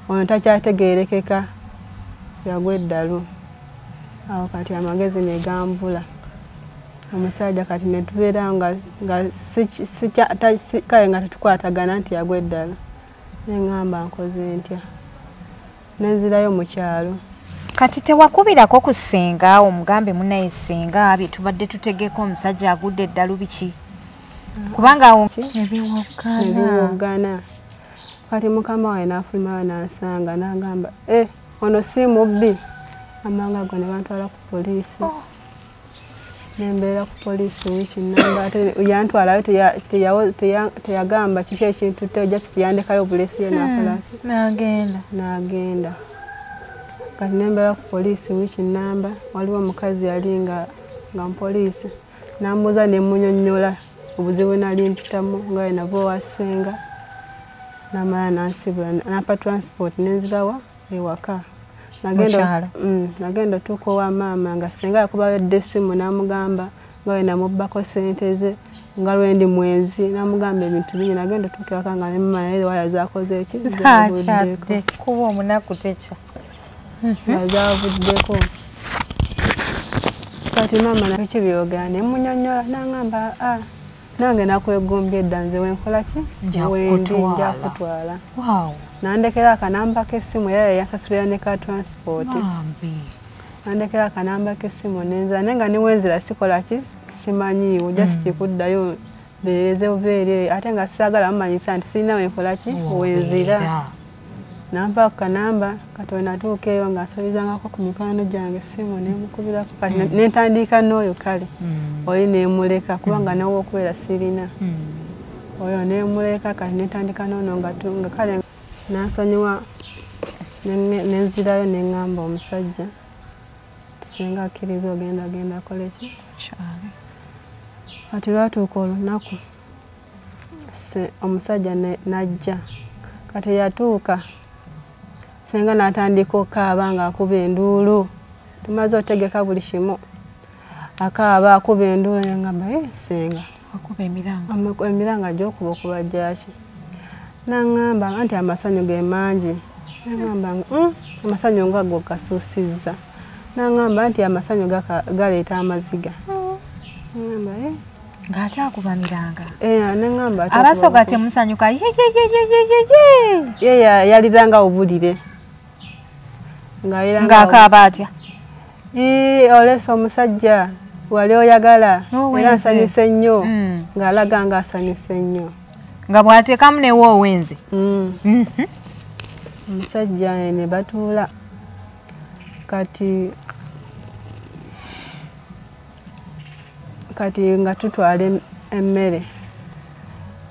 ono takyategeerekeka yagwa eddalu. Awo kati amagezi ne gambula. Omusajja kati ne tubeera nga kale nga tetukwatagana nti yagwa eddalu. Ne ngamba nkoze ntya. Ne nzirayo mu kyalo. Kati tewakubirako ku ssenga omugambe munnaye ssenga bye tubadde tutegeko omusajja agudde eddalu biki? Kubanga awo ebiwoggana. Kati mukama we n'afulumayo n'ansanga n'agamba ono si mubbi. Amanga go ne bantwala ku poliisi. Nembeera ku poliisi wiiki namba ate yantwalayo teyagamba kiki ekintu just yandekayo obulesi ye n'akolaki. N'agenda. Kati nembeera ku poliisi wiiki namba waliwo omukazi yali nga mupoliisi. Nambuuza ne munnyonnyola obuzibu nali mpitamu nga nabo owasenga. Namala nansibula nampa transport nenzirawa ewaka. Nagenda otuuka owa maama nga senga yakubayo essimu n'amugamba nga we namubbako ssente ze nga lwendi mwenzi n'amugamba ebintu bingi. Nagenda otuuka ewaka nga ne mama naye waya zaakoze eki zabuddeko kuba omunaku tekyo zabuddeko. Kati mama nabiki byogera ne munnyonnyola n'angamba nange nakwegombye edda nze wenkola ki wendi nja kutwala. Nandekera akanamba k'essimu yaye yansasulira ne ka transport. Nandekera akanamba k'essimu nenza nenga ne wenzira sikola ki simanyiiwo just kuddayo beeze obeere ate nga saagala mumanyisa nti sirina wenkola ki wenzira. Nampa akanamba kati wenatuuka eyo nga nsabizangako ku mikwano gyange essimu nemukubirako kati nentandika n'oyo kale oli nemuleka kubanga nawe okubeera sirina oyo nemuleka kati nentandika n'ono nga kale nansonyiwa nenzirayo neŋŋamba omusajja tusinga akkiriza ogenda akole ki kati lwatuuka olunaku omusajja najja kati yatuuka senga n'atandika okukaaba ng'akuba enduulu. Tumaze otegeka buli kimu akaaba akuba enduulu neŋŋamba senga emiranga gy'okuba gyaki. N'aŋŋamba nti amasanyu ge mangi. N'aŋŋamba amasanyu ngago gasuusizza. N'aŋŋamba nti amasanyu galeeta amaziga. N'aŋŋamba ng'ate akuba miranga. N'aŋŋamba abasoga temusanyuka ye yaliranga obulire ng'akaaba atya olesa omusajja wali oyagala era nsanyuse nnyo ng'alaga ng'asanyuse nnyo nga bw'ateekamu newo owenze. Omusajja ne batuula kati nga tutwala emmere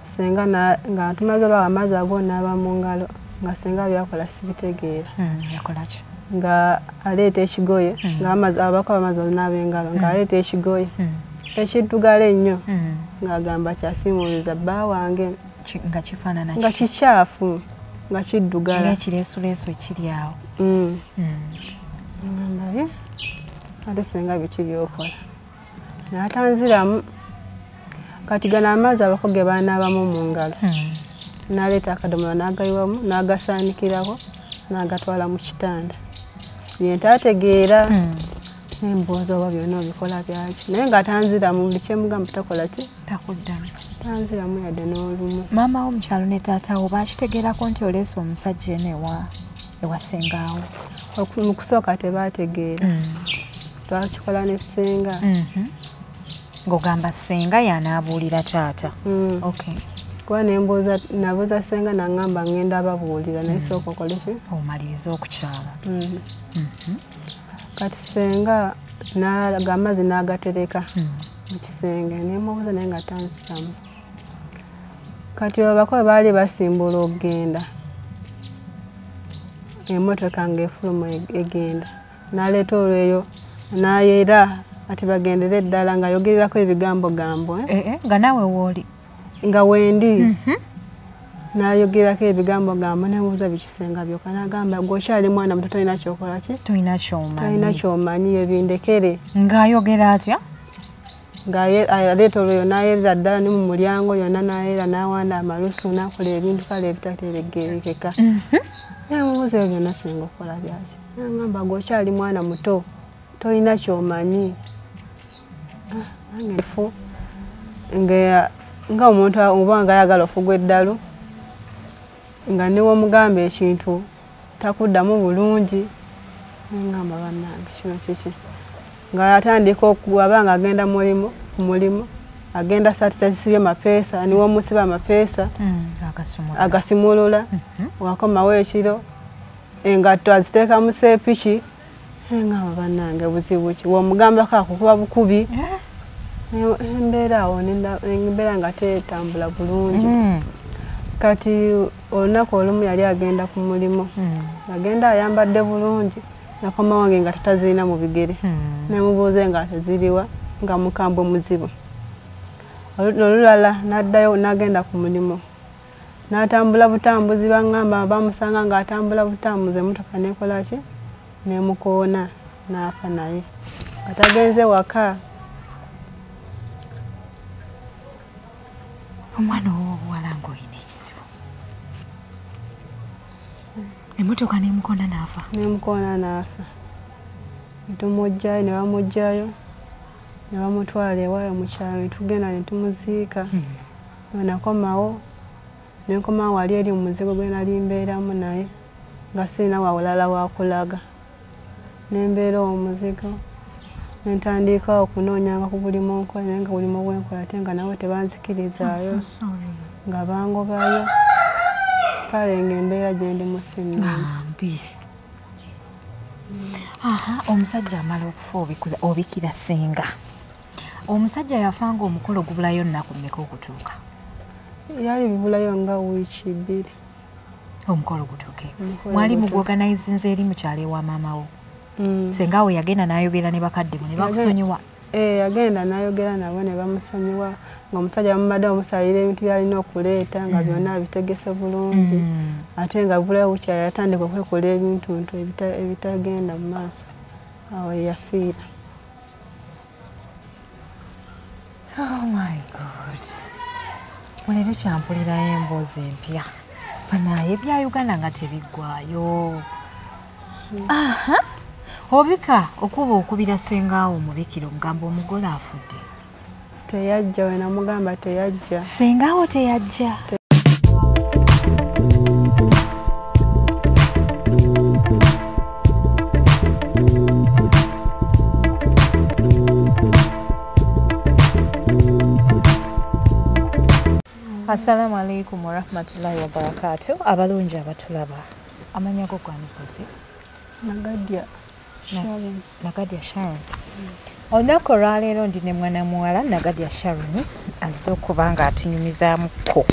senga nga tumaze bawa amazzi ag'onaaba mu ngalo nga senga byakola sibitegeera. Yakolaki? Nga aleeta ekigoye abako bamaze olunaaba engalo ng'aleeta ekigoye ekiddugala ennyo ng'agamba kyasimuliza bba wange nga kifaanana nga kikyafu nga kiddugala ng'ekireesuleesu ekiri awo. Ngamba ate senga biki byokola n'atanziramu kati gano amazzi abako ge baanaabamu mu ngalo n'aleeta akadomola n'agayiwamu n'agasaanikirako n'agatwala mu kitanda yentaategeera n'emboozi oba byonna obikola byaki naye ng'atanziramu buli kyemugamba takola ki takuddamu tanziramu yadde n'olumu. Maama wo mukyalo ne taata wo baakitegeerako nti oleese omusajja eno ewa ssengaawo? Mu kusooka tebaategeera twakikola ne ssenga. Ng'ogamba ssenga y'anaabuulira taata. Kuba nabuuza ssenga n'aŋŋamba ŋŋenda ababuulira naye sooka okole ki omaliriza okukyala. Kati ssenga amazzi n'agatereka mu kisenge nemubuuza naye nga tansiramu. Kati abako bwe baali basimbula okugenda emmotoka ng'efuluma egenda n'aleeta olweyo n'ayera ati bagendere eddala ng'ayogererako ebigambo nga naawe wooli nga wendi n'ayogerako ebigambo nemubuuza bikisenga byokka n'agamba gw'okyali mwana muto tolina kyokola ki tolina kyomanyi bindekere. Ng'ayogera atya? aleeta olwo yonna yerera ddala ne mu mulyango yonna n'ayera n'awanda amalusu n'akola ebintu kale ebitateregerekeka. Namubuuza ebyo byonna singa okola byaki? N'aŋŋamba gw'okyali mwana muto tolina ky'omanyi. Nga omuntu oba nga ayagala ofugwa eddalu nga ne w'omugamba ekintu takuddamu bulungi. N'aŋŋamba bannange kino kiki? Nga atandika okuwaba nga agenda ku mulimu agenda saati tasibye mapeesa niwo musiba mapeesa agasimulula wakomawo ekiro engatto aziteeka mu seepiki. Ngamba bannange buzibu ki? W'omugambako akukuba bukubi. Embeera awo embeera nga tetambula bulungi. Kati olunaku olumu yali agenda ku mulimu agenda ayambadde bulungi nakoma wange nga tatazirina mu bigere. Nemubuuze nga teziriwa nga mukambwe muzibu. Olulala n'addayo n'agenda ku mulimu n'atambula butambuzi baŋŋamba bamusanga ng'atambula butambuzi emmotoka n'ekola ki? Nemukoona n'afa naye nga tagenze waka. Omwana w'obuwala ng'olina ekizibu. Emmotoka n'emukoona n'afa. Nemukoona n'afa. Netumugjayo ne bamugjayo ne bamutwala ewaayo mu kyalo ne tugenda ne tumuziika. Nakomawo ne nkomawo wali eri mu muzigo gwe nali mbeeramu naye nga sirina wawulala wa kulaga. Ne mbeera omuzigo ne ntandika okunoonyanga ku buli munkola naye nga buli mu bwenkola ate nga nabo tebanzikirizaayo nga bangobayo. Kale ng'embeera gye ndimu si nnungi. Omusajja amala okufa obikira ssenga. Omusajja yafanga omukolo gubulayo nnaku mmeka okutuuka? Yali bibulayo nga wiiki 2. Omukolo gutuuke. Mwali mugwoganayizinze eri mu kyalo ewa maama wo? Senga we yagenda n'ayogera ne bakadde bo ne bakusonyiwa? Yagenda n'ayogera nabo ne bamusonyiwa ng'omusajja bamumadde bamusalira ebintu byalina okuleeta nga byonna bitegese bulungi. Ate nga bibulayo bukyali yatandika okwekola ebintuntu ebitagenda mu maaso. Awo yafiira. Oh my God. Mulero kyampulirayo emboozi empya. Banaye ebya Uganda nga tebiggwayo. Obika okuba okubira sengaawo omubikira omugamba omugole afudde. Teyajja we namugamba teyajja. Sengaawo teyajja. Assalamu alaikum wa rahmatullahi wa barakatuh. Abalungi abatulaba. Amanya go kwani kosi? Nagadia Sharon. Nagadia Sharon. Olunaku olwaleero ndine mwana muwala Nagadia Sharon azze okuba nga atunyumizaamuko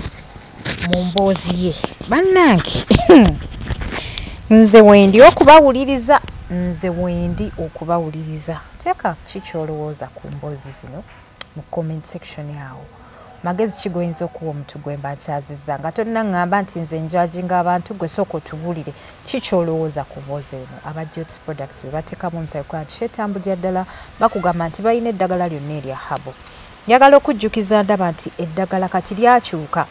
mu mboozi ye. Bannange nze wendi okubawuliriza. Teeka kiki olowooza ku mboozi zino mu comment section yawo. Magezi kigoyinza okuwa omuntu gwe mba nkyazizza nga tolina ŋŋamba nti nze njajinga abantu gwe sooka otubulire kiki olowooza ku mboozi eno. Aba Jyotis Products be bateekamu omusaayi kuba nti kyetambulira ddala bakugamba nti balina eddagala lyonna erya habo. Njagala okujjukiza ndaba nti eddagala kati lyakyuka.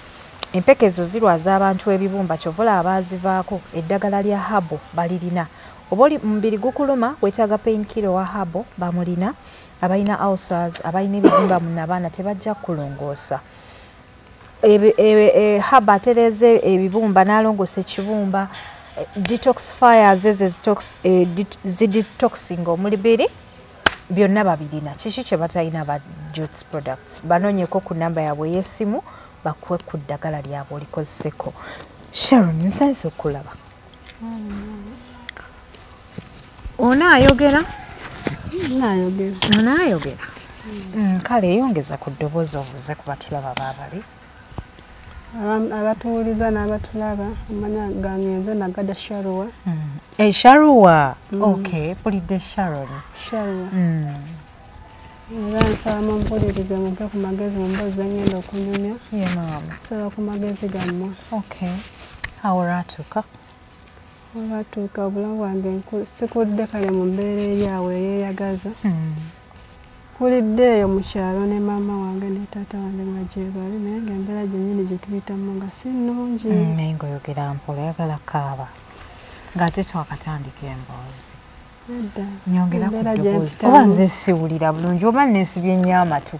Empekezo zirwaza abantu ebibumba kyovula abaazivaako eddagala lya habo balirina. Oba oli mubiri gukuluma weetaaga painkiller wa habo bamulina. Abalina ulcers, abalina ebibumba mu abaana tebajja kulongoosa. Haba atereze ebibumba n'alongoosa ekibumba. Detoxifiers zidetoxing omubiri byonna babirina. Kiki kye batalina aba Jyotis Products? Banoonyeko ku nnamba yaabwe ey'essimu bakuwe ku ddagala lyabwe olikozeseko. Sharon, nsanze okulaba. Onaayogera? Naayogera. Kale yongeza ku ddoboozi obuze ku batulaba baabali. Abatuwuliza n'abatulaba amanya gange nze Nagadia Sharon. Sharon. Okay, pulidde Sharon. Era nsaba mumpulirize mumpe ku magezi mu mboozi engenda okunyumya. Ye maama. Nsaba ku magezi gammwe. Okay. Awo olwatuuka? Olwatuuka obulamu bwange sikudde kale mu mbeera eri awo eyeeyagaza. nakuliddeeyo mu kyalo ne maama wange ne taata wange nga gye bali naye ng'embeera gyennyini gye tuyitamu nga si nnungi. Naye ng'oyogera mpola oyagala kaaba ng'ate twakatandika emboozi. Nedda. Nyongera ku ddoboozi. Oba nze siwulira bulungi oba neesibye nnyo amatu.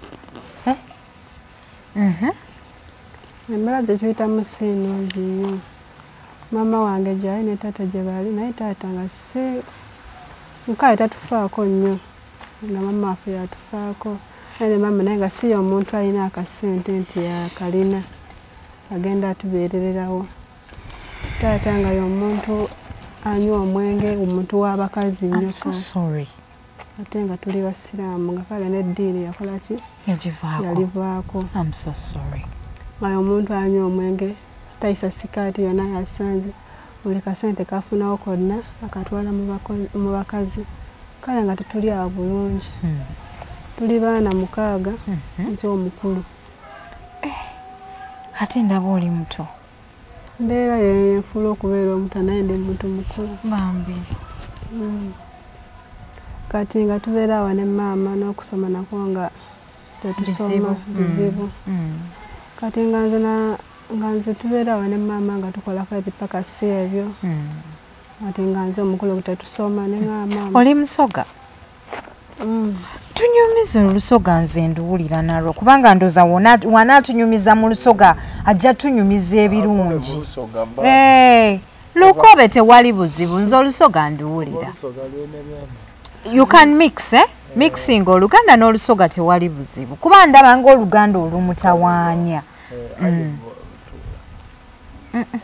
Embeera gye tuyitamu si nnungi nnyo. Maama wange gy'ali ne taata gye bali naye taata nga si nkale tatufaako nnyo nga maama waffe yatufaako naye ne maama naye nga si omuntu alina akasente nti yakalina agenda atubeerererawo. Taata nga y'omuntu anywa omwenge omuntu w'abakazi nnyo. Ate nga tuli basiraamu nga kale n'eddiini yakola ki? Yalivaako. Nga y'omuntu anywa omwenge tayisa sikaati yonna yasanze buli kasente kafunawo konna akatwala mu bakazi. Kale nga tetuli awo bulungi. Tuli baana 6 nti omukulu. Ate ndaba oli muto. Mbeera yenfuula okubeera omuto naye ndi muntu mukulu. Bambi. Kati nga tubeera awo ne maama n'okusoma nakwo nga tetusoma bizibu. Kati nga nze tubeera awo ne maama nga tukolako ebipakasi ebyo. Kati nga nze omukulu tetusoma ne maama. Oli musoga? Tunyumiza olusoga nze nduwulira nalwo kubanga ndoza wanaatunyumiza mu lusoga ajja tunyumiza ebirungi. Lukobe tewali buzibu nze olusoga nduwulira. You can mix, mixing Oluganda n'olusoga tewali buzibu kuba ndaba ng'Oluganda olumutawaanya.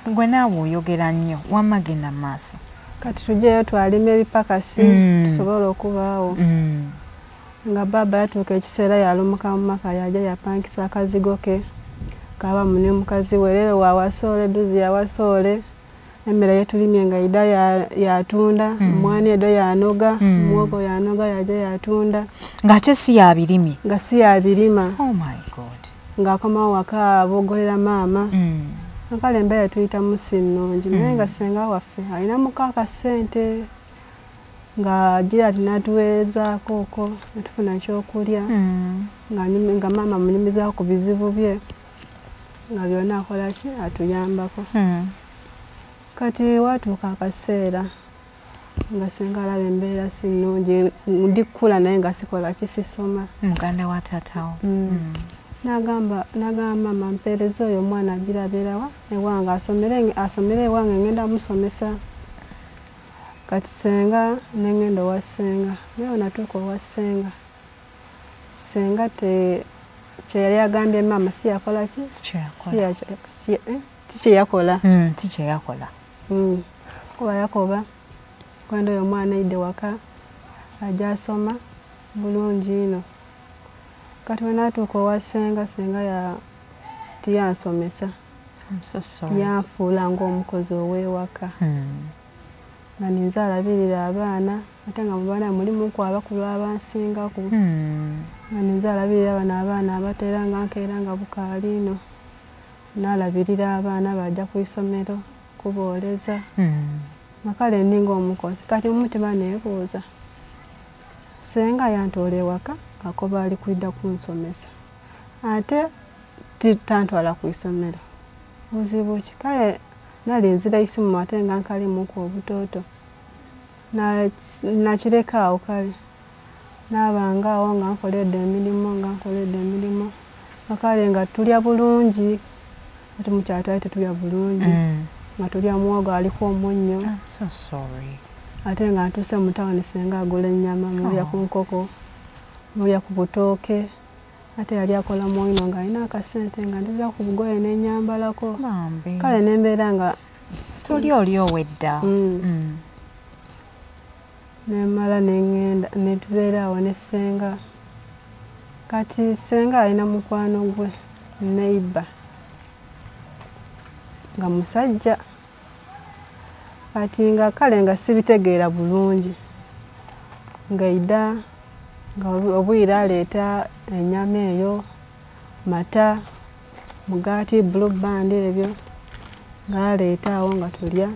Gwe naawe oyogera nnyo wamma genda maaso. Kati tujjeyo twalima ebipakasi tusobole okubaawo. Nga baba yatuuka ekiseera yalumuka mu maka yajja yapangisa akazigo ke kaba mune mukazi we leero wawasoole duzi yawasoole emmere yetulimye nga ida yatunda omwani edo yanoga muwogo yanoga yajja yatunda ng'ate si yabirimye nga si yabirima. Oh my God. Ng'akomawo waka aboogolera maama. Kale embeera tuyitamu si nnungi naye nga senga waffe alina mukaaka ssente nga agira ati natuweerezaako okwo netufuna ekyokulya nga maama munyumizaako ku bizibu bye nga byonna akola ki atuyambako. Kati watuuka akaseera nga senga alaba embeera si nnungi ndikula naye nga sikola ki sisoma. Muganda wa taatawo. Nagamba maama mpeereza oyo omwana agirabeerawa ewange asomere ewange ngenda musomesa. Kati senga nengenda owa senga naye natuuka owa senga. Senga kyeyali agambye maama si yakola ki? Tikyeyakola. Tikyeyakola. Kuba yakoba kwenda oyo omwana idde waka ajja asoma bulungi ino. Kati wenatuuka owa senga tiyansomesa. Yanfuula ng'omukozi ow'ewaka. Nga ninze alabirira abaana ate nga mu baana mulimuku abakulu abansingako. Nga ninze alabirira bano abaana abato era nga nkeera nga bukaali ino. Naalabirira abaana bajja ku isomero kubooleza. Makale ninga omukozi kati mumutima neebuuza senga yantoola ewaka akoba ali kwidda kunsomesa ate tantwala ku isomero buzibu ki? Kale nalinzira isimu ate nga nkalimuku obutooto nakireka awo kale nabanga awo nga nkoledde emirimu akale nga tulya bulungi ate mukyatwali tetulya bulungi nga tulya muwogo aliko omunnyo. Ate nga ntuuse mu tawuni senga agula ennyama mulya ku nkoko mulya ku butooke ate yali akola muwino nga alina akasente nga ndira ku bugoye n'ennyambalako. Kale nembeera nga tuli oli owedda. Nemala nengenda netubeera awo ne senga. Kati senga alina mukwano gwe neighbor nga musajja. Kati nga kale nga sibitegeera bulungi nga idda nga obwira aleeta ennyama eyo mata mugaati blue band ebyo nga aleeta awo nga tulya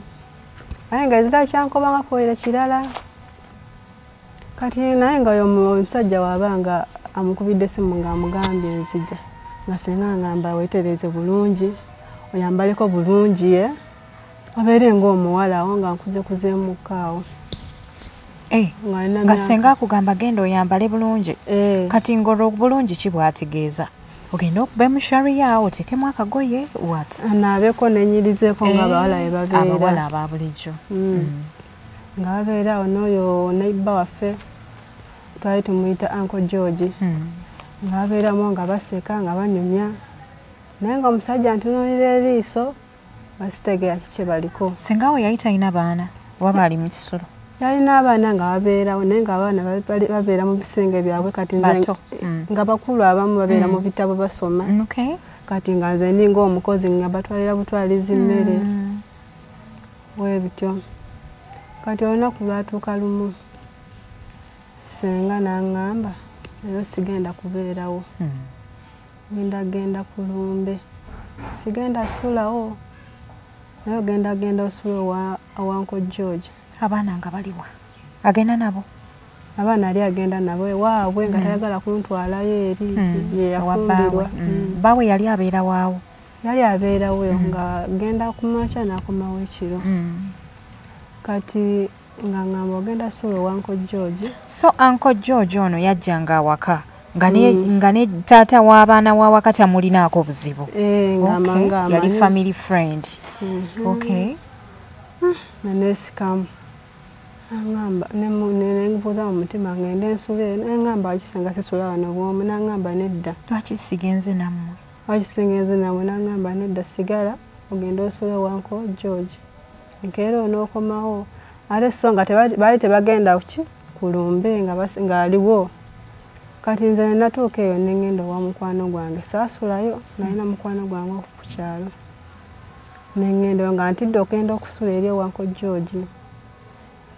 naye nga ezira kyankoba nga koyire kirala. Kati naye nga oyo omusajja waaba nga amukubidde essimu ng'amugambye nzija nga senga ngamba weetereze bulungi oyambaleko bulungi obeere ng'omuwala awo nga nkuzeemukaawo nga senga akugamba genda oyambale bulungi kati ng'olwo bulungi ki bw'ategeeza ogenda okuba emushari yaawo oteekemu akagoye what anaabeko nenyirizeeko ng'abawala bwe babeera abawala aba bulijjo nga babeera awo n'oyo neiba waffe twali tumuyita Uncle George nga babeeramu nga baseka nga banyumya naye nga omusajja ntunuulira eriiso basitegeera kiki baliko. Senga we yali talina baana waba ali mu kisulo? Yalina abaana nga babeerawo naye nga abaana babeera mu bisenge byabwe kati nga bakulu abamu babeera mu bitabo basoma kati nga nze ninga omukozi nga batwalira butwalizi mmere bwebityo. Kati olunaku lwatuuka lumu senga n'aŋŋamba naye sigenda kubeerawo genda kulumbe sigenda sulawo naye genda osula owa Uncle George. Abaana nga baliwa agenda nabo? Abaana ali agenda nabo waabwe nga tayagala kuntwalayo eri ye yafumbirwa. Bawe yali abeera waawo? Yali abeerawo nga genda kumakya n'akomawo ekiro. Kati nga ngamba ogenda sula owa Uncle George. So Uncle George ono yajjanga awaka nga ne taata w'abaana wa wakati amulinaako buzibu? Ng'amanga yali family friend. Nanesikamu aŋŋamba nenvuuza mu mutima ngende nsule naŋŋamba wakisenga sisula wano bwomu naŋŋamba nedda. Lwaki sigenze nammwe? Wakisengenze nammwe naŋŋamba nedda sigala ogenda osule owa Uncle George. Nkeera onookomawo ate so nga baali tebagenda kulumbe nga aliwo. Kati nze natuuka eyo nengenda owa mukwano gwange saasulayo nalina mukwano gwange ku kyalo. Nengenda nga ntidde okenda okusula eri owa Uncle George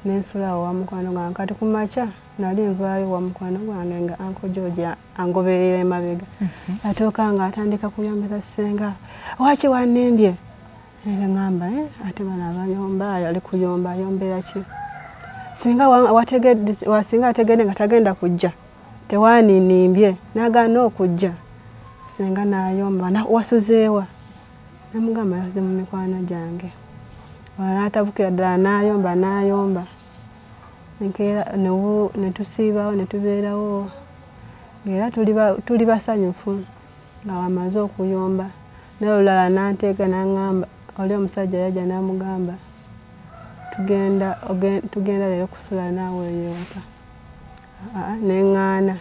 nensula owa mukwano gwange. Kati kumakya nali nvaayo owa mukwano gwange nga Uncle George angoberera emabega. Atuuka nga atandika kuyombera senga waki wanembye? Ngamba ate bano abayomba ali kuyomba ayombera ki? Senga wasinga ategedde nga tagenda kujja tewaninimbye nagana okujja. Senga n'ayomba wasuzeewa namugamba yaze mu mikwano gyange n'atabukira ddala n'ayomba nkeera netusiibawo netubeerawo ng'era tuli basanyufu nga wamaze okuyomba. Naye olulala n'anteeka n'aŋŋamba oli omusajja yajja n'amugamba tugenda leero kusula naawe eyo ewaka. Neŋŋaana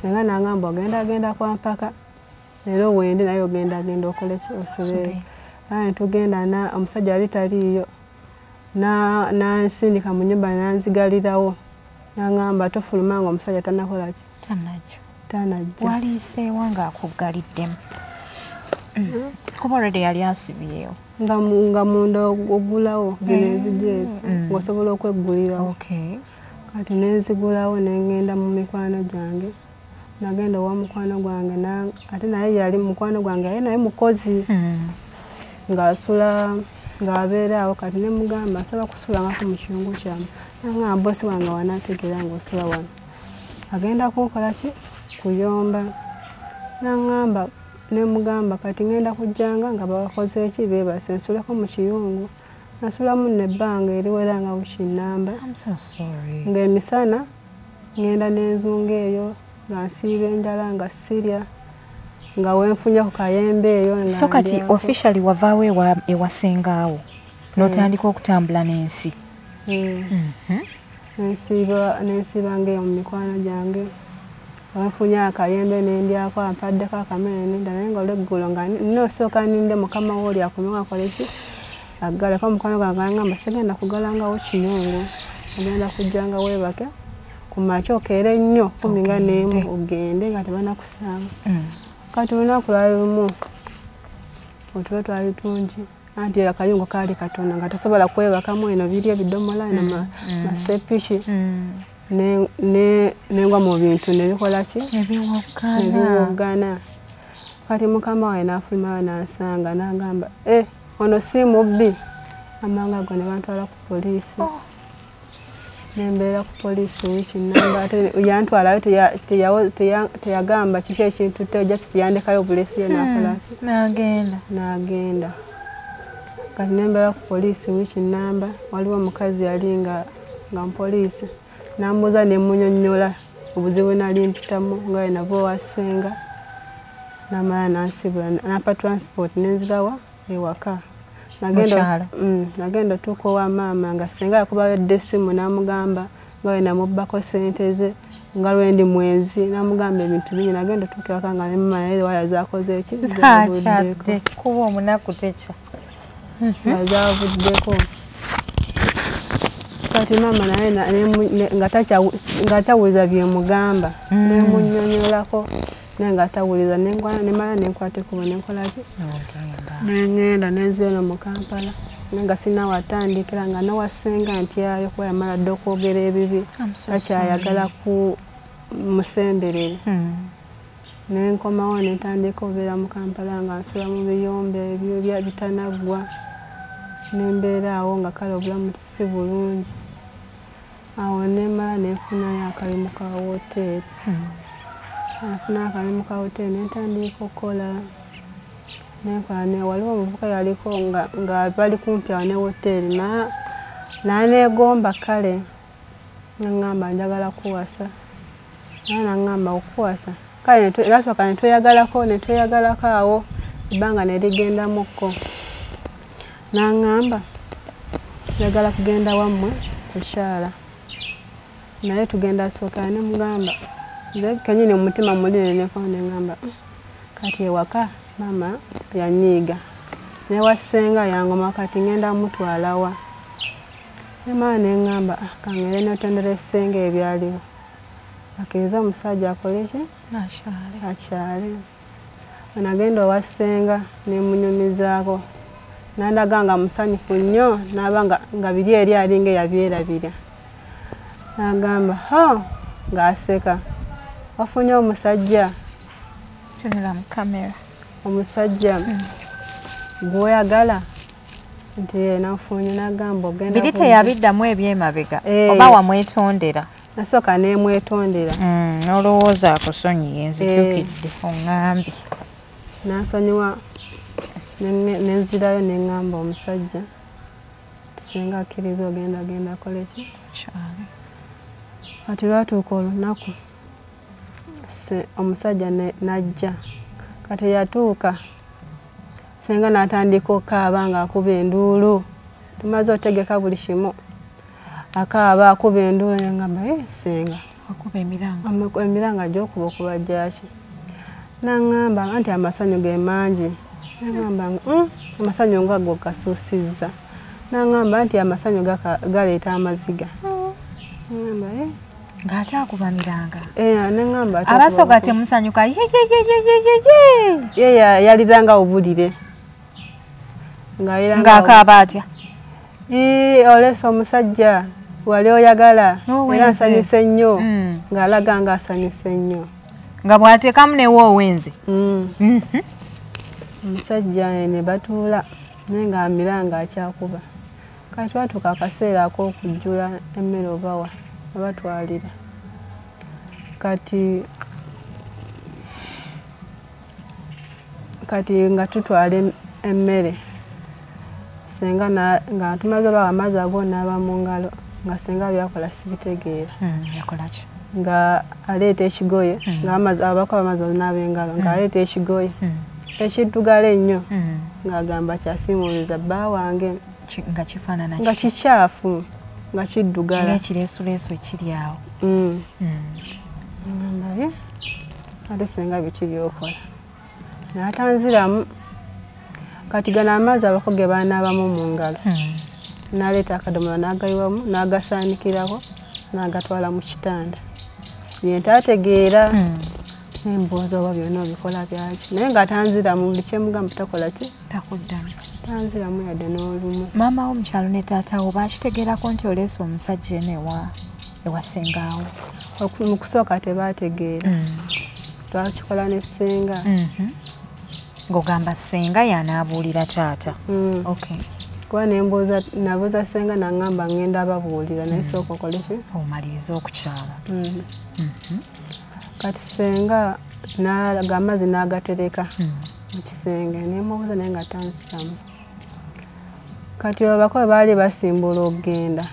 senga n'aŋŋamba ogenda kwa mpaka leero wendi naye ogenda okole ki osule. Tugenda omusajja yali taliiyo n'ansindika mu nnyumba n'anzigalirawo n'aŋŋamba tofuluma nga omusajja tannakola ki? Tanajja. Waliiseewo ng'akugaliddemu? Kuba already yali asibyewo nga munda ogulawo zino ezijja ezo ng'osobola okweggulirawo. Kati nenzigulawo nengenda mu mikwano gyange. Nagenda owa mukwano gwange ate naye yali mukwano gwange yali naye mukozi ng'asula ng'abeeraawo. Kati ne mugamba asaba kusula ngako mu kiyungu kyamu naŋŋamba bosi wange wanaategeera ng'osula wano agenda kunkola ki? Kuyomba. Naŋŋamba ne mugamba kati ngenda kujjanga nga bakoze eki beebase nsuleko mu kiyungu. Nasulamu nebbanga eriwera nga bukinnamba ng'emisana ngenda n'enzunga eyo nga nsiiba enjala nga sirya nga wenfunye ku kayembe eyo. So kati officially wavaawo ewasengaawo n'otandika okutambula n'ensi? Nensiiba ng'eyo mu mikwano gyange wenfunye akayembe nendyako ampaddeko akamere nenda naye nga olweggulo nga nosooka ninde mukama wooli akomeko akole ki? Agaleko mukwano gwange aŋŋamba sigenda kugalangawo kiyungu ogenda kujjanga weebake kumakya okeere nnyo 11 ogende nga tebanakusanga. Kati olunaku lwali lumu otulo twali tungi anti akayungu kaali katono nga tosobola kwebakamu eno biri ebidomola eno masepiki nengwa mu bintu nebikola ki? Nebiwogana. Kati mukama wawe n'afulumayo n'ansanga n'agamba ono si mubbi. Amanga ago ne bantwala ku poliisi nembeera ku poliisi wiiki namba yantwalayo teyagamba kiki ekintu just yandekayo obulesi ye nakolaki n'agenda kati nembeera ku poliisi wiiki namba waliwo omukazi yali nga mupoliisi nambuuza nemunyonnyola obuzibu nali mpitamu nga we nava owasenga namala nansibula nampa transport nenzirawa ewaka nagenda otuuka owa maama nga senga yakubayodde essimu namugamba nga we namubbako sente ze nga lwendi mwenzi namugamba ebintu bingi nagenda otuuka ewaka nga nemama naye waya zakoze eki zakyadde kuba omunaku tekya zavuddeko kati mama naye nga tawuliza byemugamba nemunyonyolako naye nga tawuliza nemala nenkwata ekubo nenkolaki nengenda nenzeno mu Kampala nga sinawatandikira nga nawasenga ntyayo kuba yamala dde okwogera ebibi takyayagala ku musemberere nenkomawo netandika obeera mu Kampala nga nsula mu biyombe ebyo bitanaggwa nembeera awo nga kale obulamu si bulungi awo nemala nenfunayo akalimu ka wooteeri nafuna akalimu ka wooteeri nentandika okukola nenkola waliwo omuvubuka yaliko nga bali kumpi awo ne wooteeri naneegomba kale naŋŋamba njagala kuwasa naye naŋŋamba okuwasa kale nasooka netweyagalako awo ebbanga nerigendamukko naŋŋamba njagala kugenda wammwe kukyala naye tugenda sookera nemugamba kenyini omutima munene neŋŋamba kati ewaka mama yanyiiga newasenga yangoma kati ngenda mutwalawa nemala neŋŋamba kangere notondera essenga ebyaliwo akkiriza omusajja akoleki akyale nagenda owasenga nemunyumizaako nandaga nga musanyufu nnyo naba nga biri eri alinga eyabyerabira nagamba ng'aseka wafunye omusajja omusajja gwoyagala nti nafunye nagamba ogenda biri teyabiddamu ebyemabega oba wamwetondera nasooka nemwetondera nolowooza akusonyiye nzijukidde oŋŋambye nansonyiwa nenzirayo neŋŋamba omusajja tusenga akkiriza ogenda koleki kati lwatuuka olunaku omusajja najja kati yatuuka senga natandika okukaaba nga akuba enduulu tumaze otegeka buli kimu akaaba akuba enduulu neŋŋamba senga emiranga gyokuba okuba gyaki naŋŋamba anti amasanyu ge mangi naŋŋamba amasanyu ngago gasuusizza naŋŋamba nti amasanyu galeeta amaziga naŋŋamba ng'ate akubamiranga neŋŋamba abasoga temusanyuka ye yaliranga obulire ng'akaaba atya olesa omusajja wali oyagala era nsanyuse nnyo ng'alaga nga asanyuse nnyo nga bw'ateekamu newe owenze omusajja ne batuula naye ng'amiranga akyakuba kati twatuuka akaseera ak'okujjula emmere obawa abatwalira kati nga tutwala emmere senga nga tumaze obawa amazzi ago naaba mu ngalo nga senga byakola sibitegeera nga aleeta ekigoye ng'abako abamaze olinaaba engalo ng'aleeta ekigoye ekiddugala ennyo ng'agamba kyasimuliza bba wange nga kikyafu nga kiddugala ekireesuleesu ekiri awo ngamba ate senga biki byokola n'atanziramu kati gano amazzi abako ge baanaabamu mu ngalo n'aleeta akadomola n'agayiwamu n'agasaanikirako n'agatwala mu kitanda yentaategeera nembuuza oba byonna obikola byaki naye ng'atanziramu buli kyemugamba takola ki takuddamu tanziramu yadde n'olumu maama wo mukyalo ne taatawo bakitegeerako nti oleese omusajja eno ewasengaawo mu kusooka tebaategeera twakikola ne ssenga ng'ogamba ssenga y'anaabuulira taata Kwa nembuuza nabuuza senga nangamba ngenda ababuulira naye sooka okole ki? Omaliriza okukyala. Kati senga n'alaga amazzi n'agatereka mu kisenge nemubuuza naye nga tansiramu. Kati abako baali basimbula okugenda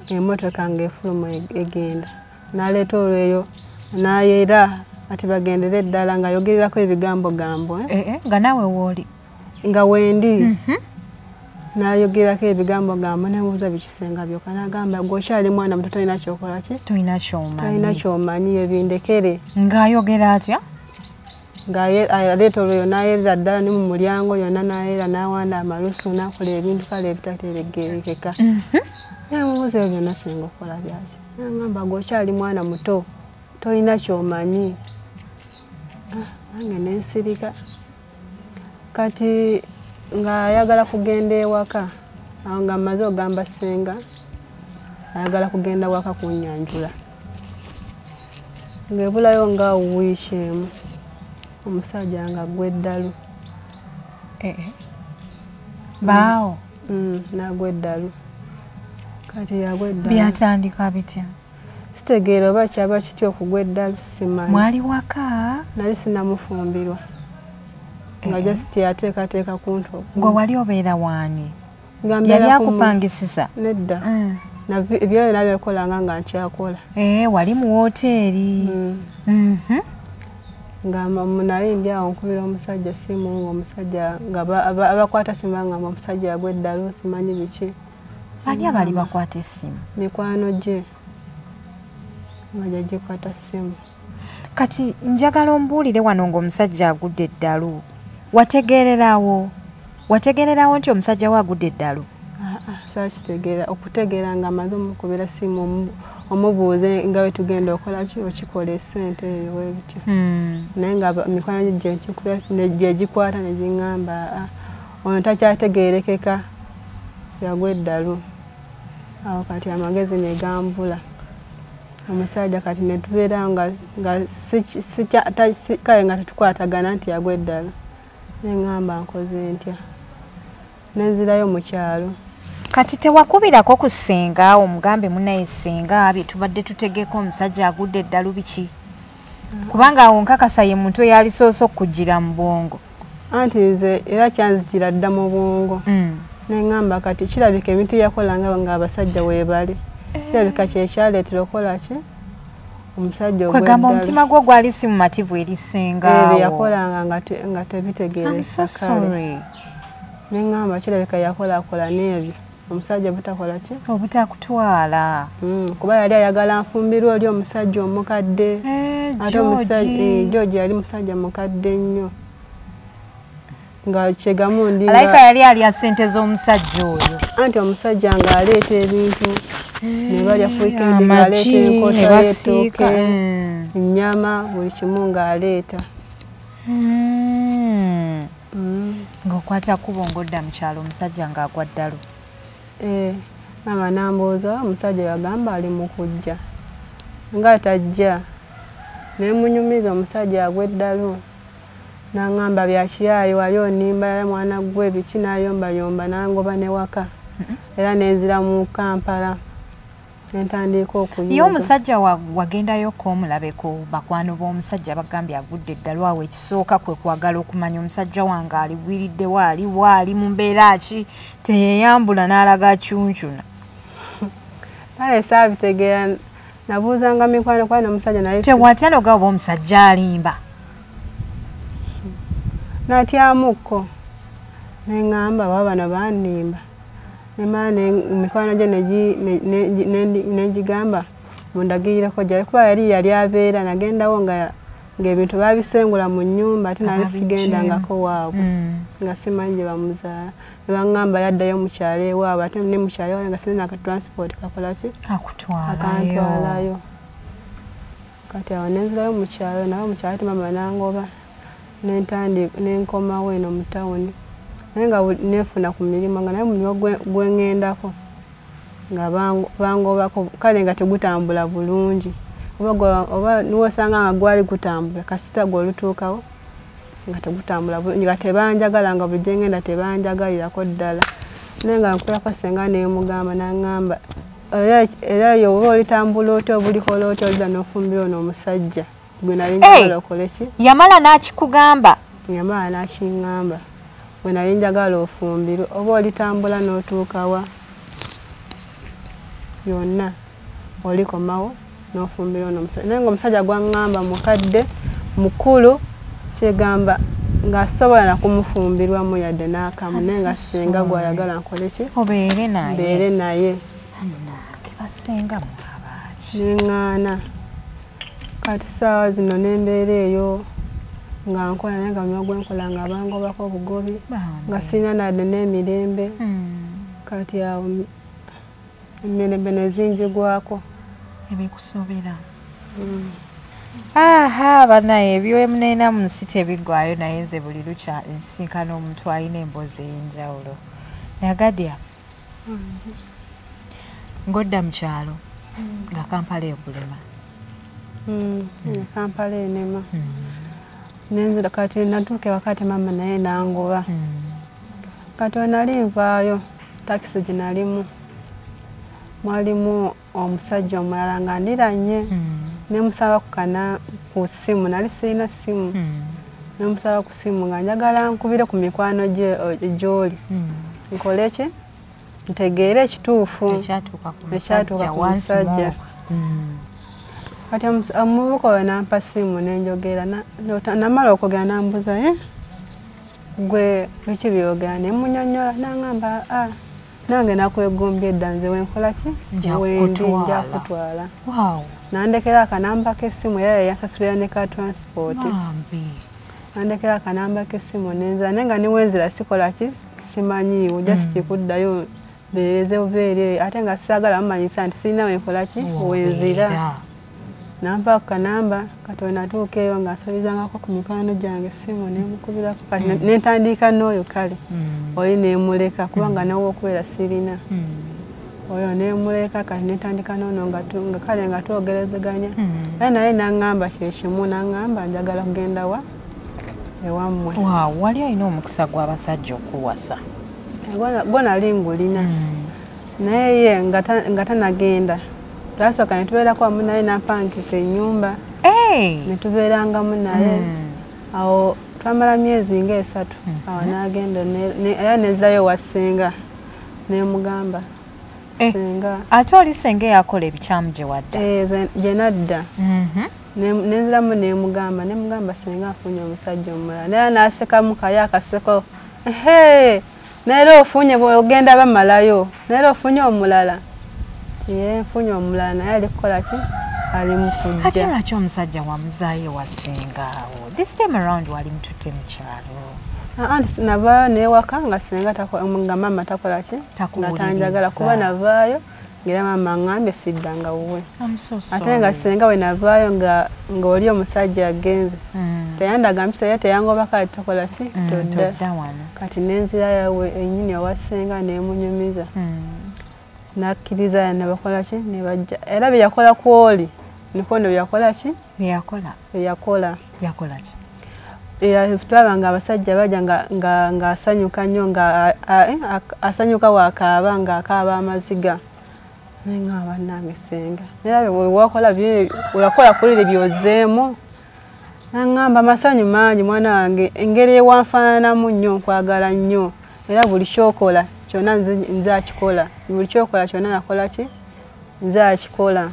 emmotoka ng'efuluma egenda n'aleeta olweyo n'ayera ati bagendere eddala nga ayogererako ebigambo nga naawe wooli nga wendi n'ayogerako ebigambo nemubuuza bikisenga byokka n'agamba gwokyali mwana muto tolina kyokola ki? Tolina kyomanyi ebindekere. Ng'ayogera atya? Ng'aleeta olweyo n'ayerera ddala ne mu mulyango yonna n'ayera n'awanda amalusu n'akola ebintu kale ebitategeerekeka. Nemubuuza ebyo byonna singa okola byaki? N'agamba gwokyali mwana muto tolina kyomanyi. Nange nensirika. Kati ng'ayagala kugenda ewaka awo nga mmaze ogamba senga ayagala kugenda waka kunyanjula. Ng'ebulayo nga wiiki emu omusajja nga aggwa eddalu. Baawo n'aggwa eddalu. Kati yagwa eddalu. Byatandika bitya? Sitegeera oba kyaba kitya okugwa eddalu simanyi. Mwali waka? Nali sinnamufumbirwa. Nga just yateekateeka ku nto. Gwe wali obeera waani? Yali akupangisisa? Nedda. Ebyo nabyekolanga nga nkyakola. Wali mu woteeri? Nga naye ndi awo nkubira omusajja simu ng'omusajja nga abakwata simu nga omusajja yagwa eddalu simanyi biki. Ani abali bakwata essimu? Mikwano gye nga gyagikwata simu. Kati njagala ombuulire wano ng'omusajja agudde eddalu. Wategeererawo nti omusajja we agudde eddalu? Saakitegeera. Okutegeera nga amaze omukubira simu omubuuze nga we tugenda okola ki okikola essente eyo bwebityo. Naye nga mikwano gye gyegikwata ne giŋŋamba ono takyategeerekeka yagwa eddalu. Awo kati amagezi ne gambula. Omusajja kati ne tubeera nga kale nga tetukwatagana nti yagwa eddalu. Neŋŋamba nkoze ntya. Nenzirayo mu kyalo. Kati tewakubirako ku ssenga omugambe munaye ssenga bye tubadde tutegeko omusajja agudde eddalu biki? Kubanga awo nkakasa ye muntu eyalisoose okujjira mu bwongo. Anti nze era kyanzijira dda mu bwongo. Neŋŋamba kati kirabika ebintu yakolanga nga abasajja weebali. Kirabika kyekyaleetera okola ki? Omusajja ogw'eddalu. Kwegamba omutima gwo gwali si mumativu eri ssengaawo. Ebyo yakolanga nga tebitegeerekeka kale. Neŋŋamba kirabika yakolaakola n'ebyo. Omusajja butakola ki? Obutakutwala. Kuba yali ayagala nfumbirwe oli omusajja omukadde. Ate omusajja George yali musajja mukadde nnyo. Nga kyegamundi alayika yali alya ssente z'omusajja oyo. Anti omusajja ng'aleeta ebintu ne balya ku weekend ng'aleeta enkota y'ettooke, ennyama, buli kimu ng'aleeta. Ng'okwata kubo ng'odda mu kyalo omusajja ng'agwa ddalu. Maama n'ambuuza omusajja yagamba ali mu kujja. Nga tajja. Ne munyumiza omusajja agwa eddalu. N'aŋŋamba byakiyaayo wali onimba mwana gwe biki n'ayombayomba n'angoba ne waka. Era nenzira mu Kampala. Nentandika okuyiga. Ye omusajja wagendayo omulabeko bakwano b'omusajja bagambye agudde eddalu awo ekisooka kwe kwagala okumanya omusajja wange aliwiridde waali mu mbeera ki teyeyambula n'alaga cuncuna. Kale saabitegeera nabuuzanga mikwano kwa n'omusajja naye tewatya n'ogaba omusajja alimba. Natyamukko neŋŋamba baba bano bandimba. Nemala mikwano gye negigamba mundagirako gyali kuba yali abeera nagendawo ng'ebintu babisengula mu nnyumba ate nali sigendangako waabwe nga simanyi gye bamuzaala. Ne baŋŋamba yaddayo mu kyalo ewaabwe ate ne mu kyalo ewaabwe nga sirina ka transport kakola ki? Akantwalayo. Kati awo nenzirayo mu kyalo nawe mu kyalo ate mama nangoba nenkomawo eno mu tawuni. Naye nga nefuna ku mirimu nga naye mulimu gwengendako nga bangobako kale nga tegutambula bulungi. Oba niwosanga nga gwali gutambula kasita gw'olutuukawo nga tegutambula nga tebanjagala nga budde ngenda tebanjagalirako ddala naye nga nkulako senga neemugamba n'aŋŋamba era yo oba olitambula otya obulikola otya oliza n'ofumbira ono omusajja gwe nali njagala okole ki yamala n'akikugamba yamala n'akiŋŋamba gwe nali njagala ofumbirwe oba olitambula n'otuukawa yonna olikomawo n'ofumbira ono omusajja naye ng'omusajja gwaŋŋamba mukadde mukulu kyegamba ng'asobola nakumufumbirwamu yadde n'akamu naye nga singa gw'ayagala nkole ki mbeere naye kibasenga mwabaaki neŋŋaana kati saawa zino n'embeera eyo nga nkola naye nga myogwenkola nga bangobako obugobi nga sirina nadde n'emirembe kati awo emirembe nezinjigwako ebikusobera aha banaye eby'emunena mu nsi tebiggwayo naye nze buli lukya nsinkana omuntu alina emboozi ey'enjawulo nayagadya ng'odda mu kyalo nga Kampala ekulema Kampala enema nenzira kati natuuka wakati mama naye nangoba kati wenali nvaayo takisi gye nalimu mwalimu omusajja omulala nga ndiranye nemusaba ku ssimu nali sirina ssimu nemusaba ku ssimu nga njagala nkubire ku mikwano gy'oli nkole ki ntegeere ekituufu ekyatuuka ku musajja kati omuvubuka oyo nampa ssimu nenjogera namala okwogera nambuuza gwe biki byogera nemunyonnyola naŋŋamba nange nakwegombye edda nze wenkola ki wendi nja kutwala nandekera akanamba k'essimu era yansasulira ne ka transport nandekera akanamba k'essimu nenzira naye nga niwenzira sikola ki simanyiiwo just kuddayo mbeereze bubeere ate nga saagala mumanyisa nti sirina wenkola ki wenzira nampa kanamba kati wenatuuka eyo nga nsalizangako ku mikwano gyange essimu nemukubirako kati nentandika n'oyo kale oli nemuleka kubanga nawe okubeera sirina oyo nemuleka kati netandika noono nga kale nga twogerezeganya era naye naŋŋamba kyekimu naŋŋamba njagala kugenda wa ewammwe wali alina omukisa gw'abasajja okuwasa gwo nali ngulina naye ye nga tanagenda twasooka netubeerako wamu naye nampangisa ennyumba netubeerangamu naye awo twamala myezi nga 3 awo nagenda era nezirayo wa ssenga nemugamba senga ate oli senge yakola ebikyamu gye wadda gye nadda nenziramu nemugamba senga afunye omusajja omulala naye nasekamu kaye akaseko naye ofunye ogenda bamalayo naye ofunye omulala nfunye omulala naye ali kukola ki ali mukujja ate lwaki omusajja wamuzaayo wasengaawo this time around wali mututte mu kyalo navaayo newaka nga senga nga mama takola ki nga tanjagala kuba navaayo ngera mama aŋŋambye siddanga wuwe ate nga senga we navaayo nga oli omusajja agenze teyandaga mpisa ye teyangoba kati tokola ki todda kati nenzirayo ennyini owasenga nemunyumiza nakkiriza nebakola ki nebajja era byeyakola ku oli niko ne byeyakola ki byeyakola tulaba nga abasajja bajja nga asanyuka nnyo nga asanyuka wakaaba nga akaaba amaziga naye nga bannange senga era weyakola kulire byozeemu naŋŋamba amasanyu mangi mwana wange engeri ewanfaananamu nnyo nkwagala nnyo era buli kyokola kyonna nze akikola buli kyokola kyonna nakola ki nze akikola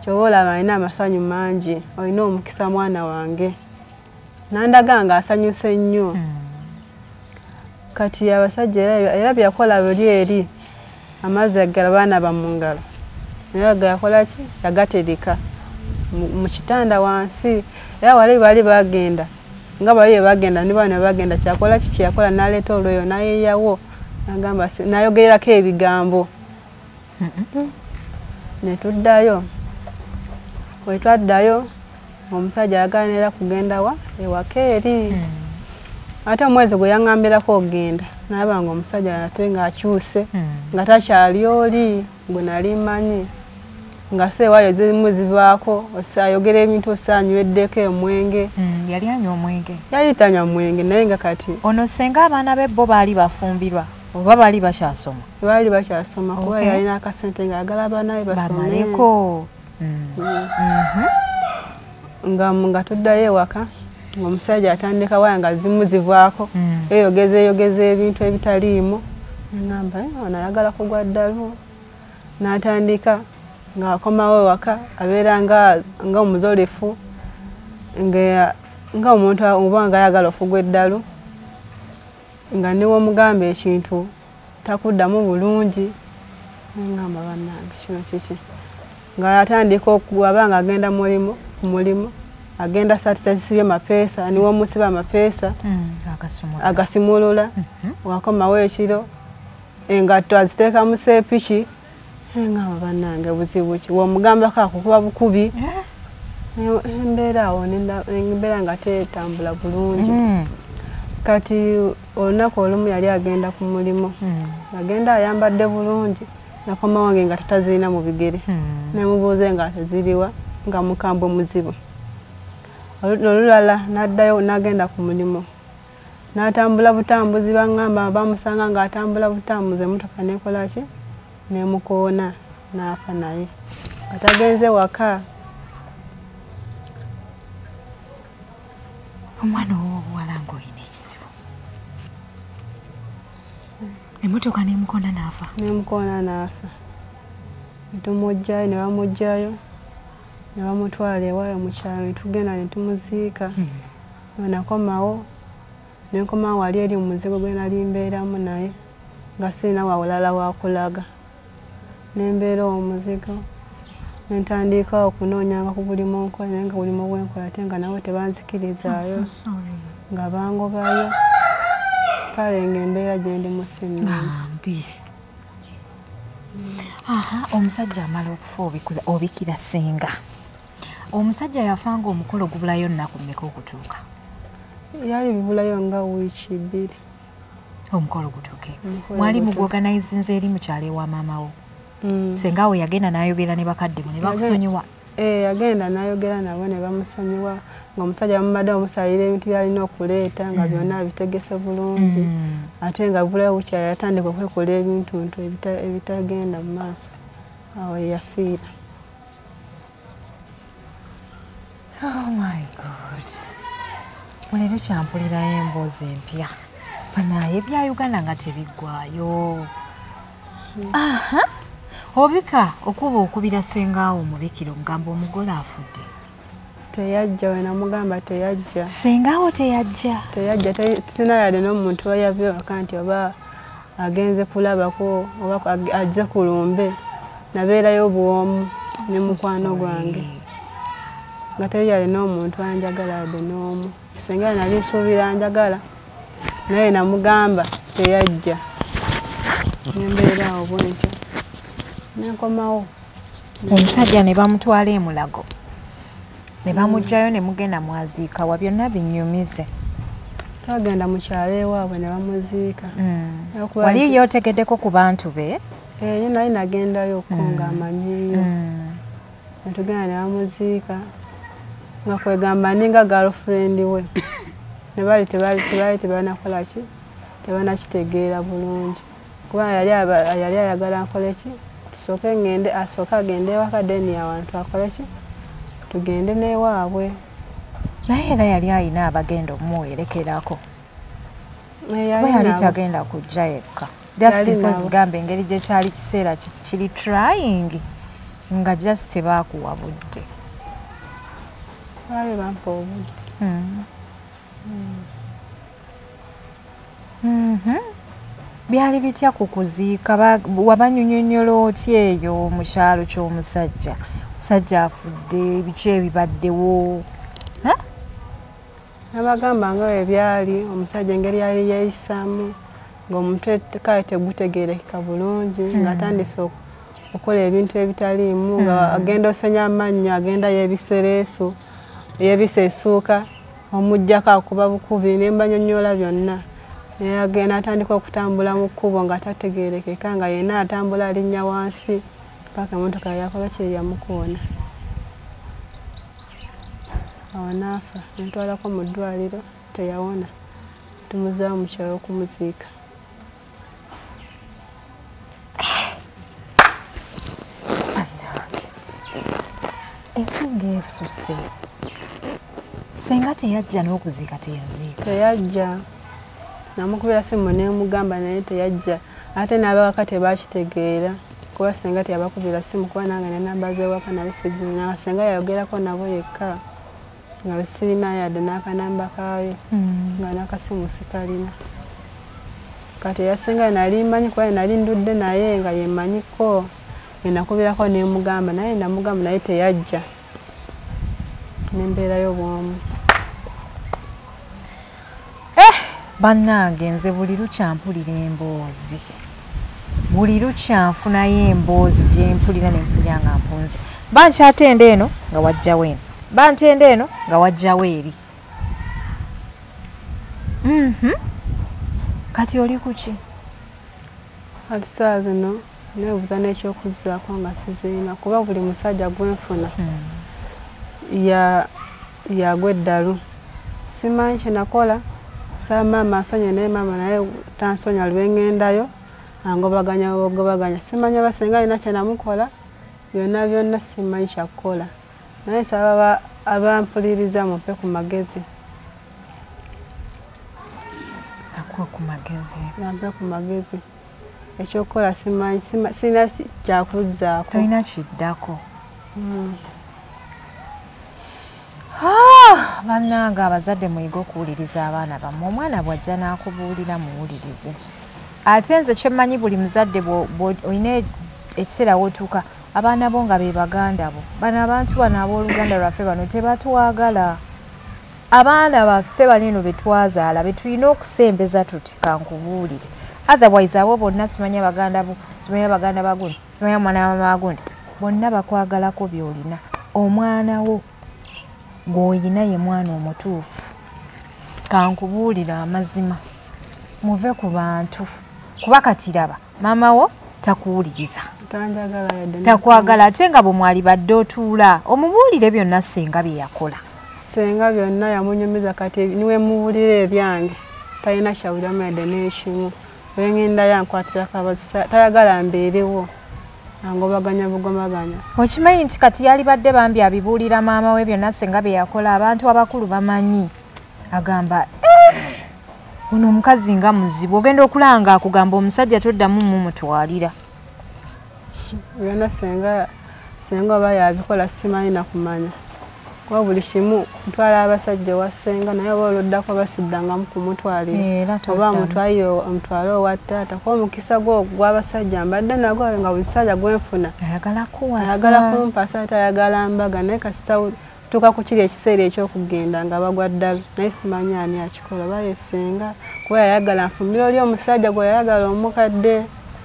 kyoba olaba alina amasanyu mangi olina omukisa mwana wange nandaga nga asanyuse nnyo kati abasajja era byeyakola buli eri amazzi agala baanaba mu ngalo naye gayakola ki yagatereka mu kitanda wansi era wali bali bagenda nga bali bagenda ni bana bagenda kyakola ki kyakola naleeta olweyo nayeyawo nagamba nayogerako ebigambo netuddayo wetwaddayo omusajja yaganira kugenda wa ewaka eri ate omwezi gwe yaŋŋambirako ogenda nalaba nga omusajja ate ng'akyuse nga takyali oli gwe nali mmanyi nga seewayo zimu zivaako ayogera ebintu osaanyweddeko omwenge. Yali anywa omwenge? Yali tanywa mwenge naye nga kati ono senga abaana be bo baali bafumbirwa oba baali bakyasoma? Baali bakyasoma kuba yalina akasente ng'ayagala abaana be bamaleko. nga tuddayo ewaka ng'omusajja atandika waya nga zimu zivaako yeyogeza ebintu ebitaliimu. Ngamba ono ayagala kugwa ddalu. N'atandika ng'akomawo ewaka abeera nga omuzolefu nga omuntu oba nga ayagala okugwa eddalu nga niwe omugamba ekintu takuddamu bulungi. Ngamba bannange kino kiki nga atandika okuwaba nga agenda ku mulimu agenda satisibye mapeesa niwe omusiba amapeesa agasimulula. Wakomawo ekiro engatto aziteeka mu seepiki. Ngamba bannange buzibu ki womugambako akukuba bukubi. Embeera awo embeera nga tetambula bulungi. Kati olunaku olumu yali agenda ku mulimu agenda ayambadde bulungi nakomawo wange nga tatazirina mu bigere. Nemubuuze nga teziriwa nga mukambwe muzibu. Olulala n'addayo n'agenda ku mulimu n'atambula butambuzi bangamba bamusanga ng'atambula butambuzi emmotoka nekola ki nemukoona n'afa naye nga tagenze waka. Omwana w'obuwala ng'olina ekizibu. Emmotoka nemukoona n'afa? Nemukoona n'afa. Netumugjayo ne bamugjayo ne bamutwala ewayo mu kyalo ne tugenda ne tumuziika. Nakomawo nenkomawo wali eri mu muzigo gwe nali mbeeramu naye nga sirina wawulala wakulaga. Nembeera omuzigo nentandika okunoonyanga ku buli munkola naye nga buli mubwenkola ate nga nabo tebanzikirizaayo nga bangobayo. Kale ng'embeera gye ndimu si nnungi. Omusajja amala okufa obikira senga. Omusajja yafanga omukolo gubulayo nnaku mmeka okutuuka? Yali bibulayo nga wiiki 2. Omukolo gutuuke. Mwali mugwoganayizinze eri mukyalo ewa maama wo? Senga we yagenda n'ayogera ne bakadde bo ne bakusonyiwa? Yagenda n'ayogera nabo ne bamusonyiwa ng'omusajja bamumadde omusalira ebintu byalina okuleeta nga byonna abitegese bulungi. Ate nga bibulayo bukyali yatandika okwekola ebintuntu ebitagenda mu maaso. Awo yafiira. Oh my God. Leero kyampulirayo emboozi empya. Banaye ebya Uganda nga tebiggwayo. Obika okuba okubira sengaawo omubikiro mugamba omugole afudde. Teyajja we namugamba teyajja. Sengaawo teyajja? Teyajja. Sina yadde n'omuntu wayavye waka nti oba agenze kulabako oba ajja ku lumbe. Nabeerayo buwomu ne mukwano gwange. Nga teri yali n'omuntu anjagala yadde n'omu. Senga nali nsuubira anjagala naye namugamba teyajja. Nembeera awo bwentyo. Nenkomawo. Omusajja ne bamutwala e Mulago. Ne bamugjayo ne mugenda mwaziika wa byonna binnyumize. Twagenda mu kyalo ewaabwe ne bamuziika. Wali yootegeddeko ku bantu be? Ye naye nagendayo nga amanyiyo. Ne tugenda ne bamuziika nga kwegamba ninga girlfriend we. Ne bali tebanakola ki? Tebanakitegeera bulungi. Kuba yali ayagala nkole ki? Tusooke ngende asooka agende ewaka deni awantu akole ki? Tugende n'ewaabwe. Naye era yali alina abagenda okumuwerekerako. Kuba yali tagenda kujja yekka. Just because gamba engeri gye kyali kiseera kiri trying nga just tebaakuwa budde. Baali bampa obudde. Byali bitya ku kuziika? Wabanyonyonyola otya eyo mu kyalo ky'omusajja? Omusajja afudde, biki ebibaddewo? Nabagamba nga ebyali omusajja engeri yali yeeyisaamu ng'omutwe kale tegutegeerekeka bulungi ng'atandise okukola ebintu ebitaliimu nga agenda osenya amannya agenda yeebisereesu yeebiseesuuka omuggyako akuba bukubi ne mbanyonnyola byonna. Naye agenda atandika okutambula mu kkubo nga tategeerekeka nga yenna atambula alinnya wansi paka emotoka yakola kye yamukoona awo naafa ntwalako mu ddwaliro teyawona tumuzaawo mu kyalo okumuziika ensinga esuse senga teyajja n'okuziika teyajja namukubira simu nemugamba naye teyajja ate n'abawaka tebakitegeera kuba senga teyabakubira simu kuba nange nenamba zewaka nali sijina senga yayogerako nabo yekka nga sirina yadde n'akanamba kaayo nga n'akasimu sikalina kati yasenga nali mmanyi kuba nali ndudde naye nga yemmanyiko enakubirako nemugamba naye namugamba naye teyajja nembeerayo bwomu bannange nze buli lukyampulira emboozi buli lukyanfunayo emboozi gyempulira nempulira nga mpunzi bankyatenda eno nga wajjawo eno bantenda eno nga wajjawo eri kati oli kuki kati saa zino neebuuza n'ekyokuzzaako nga sizirina kuba buli musajja gwenfuna yagweddalu simanyi kyenakola saa maama asonye naye maama naye tansonya lwengendayo angobaganya simanyi abasenga alina kyenamukola byonna byonna simanyi kyakukola naye saba abampuliriza mumpe ku magezi nampe ku magezi ekyokukola simanyi sirina kyakuzzaako tolina kiddako bannange abazadde muyiga okuwuliriza abaana bammwe omwana bw'ajja n'akubuulira muwulirize ate nze kyemmanyi buli muzadde olina ekiseera wootuuka abaana bo nga be baganda bo bano abantu bano abooluganda lwaffe bano tebatwagala abaana baffe baneno betwazaala betulina okusembeza tuti kankubuulire otherwise abo bonna simanya baganda bo simanya baganda bagundi simanya mwana wa mama gundi bonna bakwagalako byolina omwana wo gw'oyina ye mwana omutuufu kankubuulira amazima muve ku bantu kuba katiraba maama wo takuwuliriza takwagala ate nga bwe mwali badde otuula omubuulire byonna senga bye yakola senga byonna yamunyumiza kati niwe mubuulira ebyange talina kyawuliramu yadde n'ekimu wengenda yankwatirako abazusa tayagala mbeerewo angobaganya bugomaganya okimanyi nti kati yali badde bambi abibuulira maama we byonna senga bye yakola abantu abakulu bamanyi agamba ono omukazi nga muzibu ogenda okulanga akugamba omusajja toddamu mumutwalira byonna senga oba yabikola simanyi nakumanya kuba buli kimu ntwala abasajja wasenga naye oba oloddako basiddangamu kumutwalira oba omutwale owa taata kuba omukisa gw'abasajja mbadde nagwo nga buli kisajja gwenfuna ayagala kumpasa tayagala mbaga naye kasita tuka ku kiri ekiseera ekyokugenda nga bagwa ddala naye simanyi ani akikola oba yesenga kuba yayagala nfumira oli omusajja gwe yayagala omukadde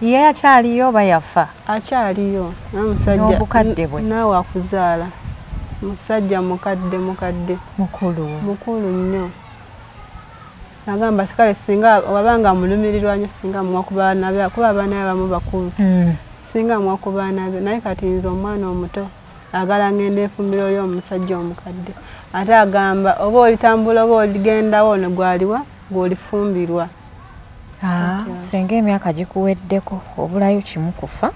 ye akyaliyo oba yafa akyaliyo n'omusajja naawe akuzaala musajja mukadde mukulu nnyo nagamba sikale singa wabanga mulumirirwa nnyo singa mwa ku baana be kuba abaana be abamu bakulu singa mwa ku baana be naye kati nze omwana omuto agala ngenda enfumbiro oli omusajja omukadde ate agamba oba olitambula oba oligendawo ne gwaliwa gw'olifumbirwa senga emyaka gikuweddeko obulayo kimu kufa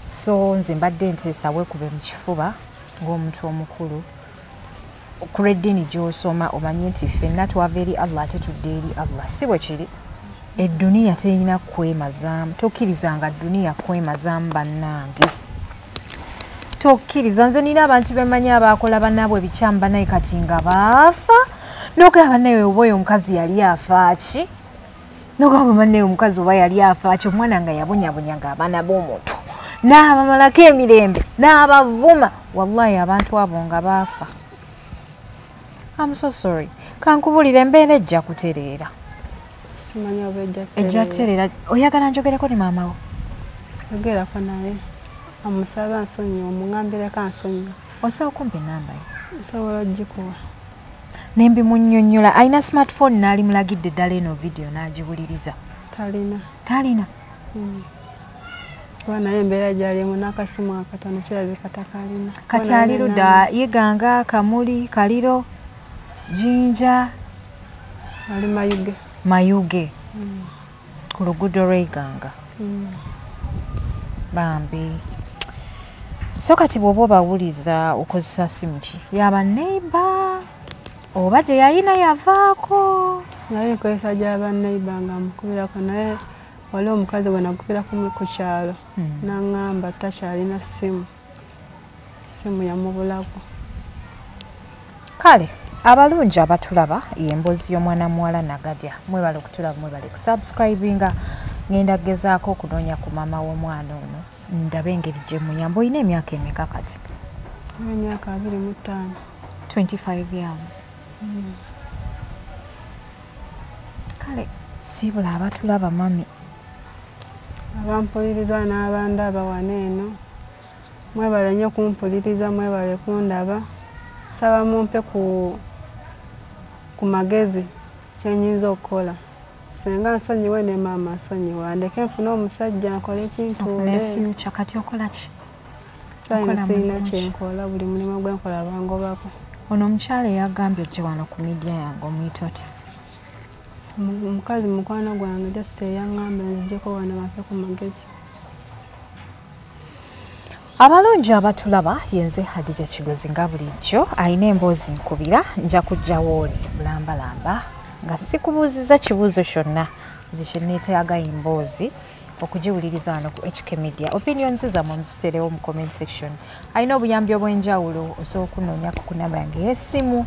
so nze mbadde nteesa weekube mu kifuba ng'omuntu omukulu ku lw'eddiini gy'osoma omanye nti ffenna twava eri allah ate tudde eri allah si bwe kiri edduniya terina kwemazaamu tokkirizanga dduniya kwemazaamu bannange tokkiriza nze nina abantu bemanyi abaakola bannaabwe ebikyamu bannaye kati nga baafa n'ogamba bannaye oba oyo omukazi yali afa ki n'ogamba bannaye omukazi oba yali afa ki omwana nga yabonyabonya ng'abaana b'omuntu n'abamalako emirembe n'abavuma wallahi abantu abo nga baafa I'm so sorry kankubulira embeera ejja kutereera ejja kutereera oyagala njogereko ne maama wo yogerako naye amusaba nsonyi omungambireko ansonyi osobola okumpa enamba ye nsobola ogikuwa nembimunnyonnyola alina smartphone n'ali mulagidde ddala eno video n'agiwuliriza talina kuba naye embeera gyalimu n'akasimu akatono kirabika takalina. Kati ali ludda Yeganga, Kamuli, Kaliro, Jinja, ali Mayuge. Mayuge. Ku luguudo lw'Eganga. Bambi. So kati bw'oba obawuliza okozesa simu ki? Yaba neighbor oba gye yalina yavaako? Naye nkozesa gyaba neighbor nga mukubirako, naye waliwo omukazi gwe nagukubirako ku kyalo n'aŋŋamba takyalina simu yamubulako. Kale abalungi abatulaba y'emboozi y'omwana muwala Nagadya, mwebale okutulaba, mwebale kusubscribinga. Ngenda kugezaako okunoonya ku maama w'omwana ono ndabe engeri gye muyamba. Olina emyaka emeka kati? Emyaka 25. 25 years. Kale sibula abatulaba mami, abampuliriza n'abandaba wano eno, mwebale nnyo kumpuliriza, mwebale kundaba. Saba mumpe ku magezi kyenyinza okukola. Senga nsonyiwe ne maama nsonyiwe, ndeke nfune omusajja nkole ekintu future. Kati okola ki? Sirina kyenkola, buli mulimu gwenkola bangobako. Ono omukyala eyagambye ojje wano ku media yange omuyita otya? Omukazi mukwano gwange just eyaŋŋamba nzijjeko wano bampe ku magezi. Abalungi abatulaba yenze Hadija Kigozi nga bulijjo alina emboozi nkubira, nja kujja wooli bulambalamba nga sikubuuziza kibuuzo kyonna nze neetaaga emboozi okugiwuliriza wano ku HK Media. Opinions zammwe muziterewo mu comment section. Alina obuyambi obw'enjawulo osobola okunoonya ku namba yange y'essimu.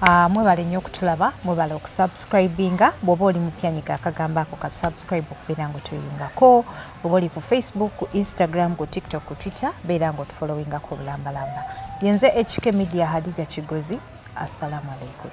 Mwebale nnyo okutulaba, mwebale okusubscribinga. Bw'oba oli mupya nyiga akagamba ako ka subscribe okubeera ng'otuyingako. Bw'oba oli ku Facebook, ku Instagram, ku TikTok, ku Twitter, beera ng'otufollowingako bulambalamba. Yenze HK Media Hadija Kigozi. Assalamu alaikum.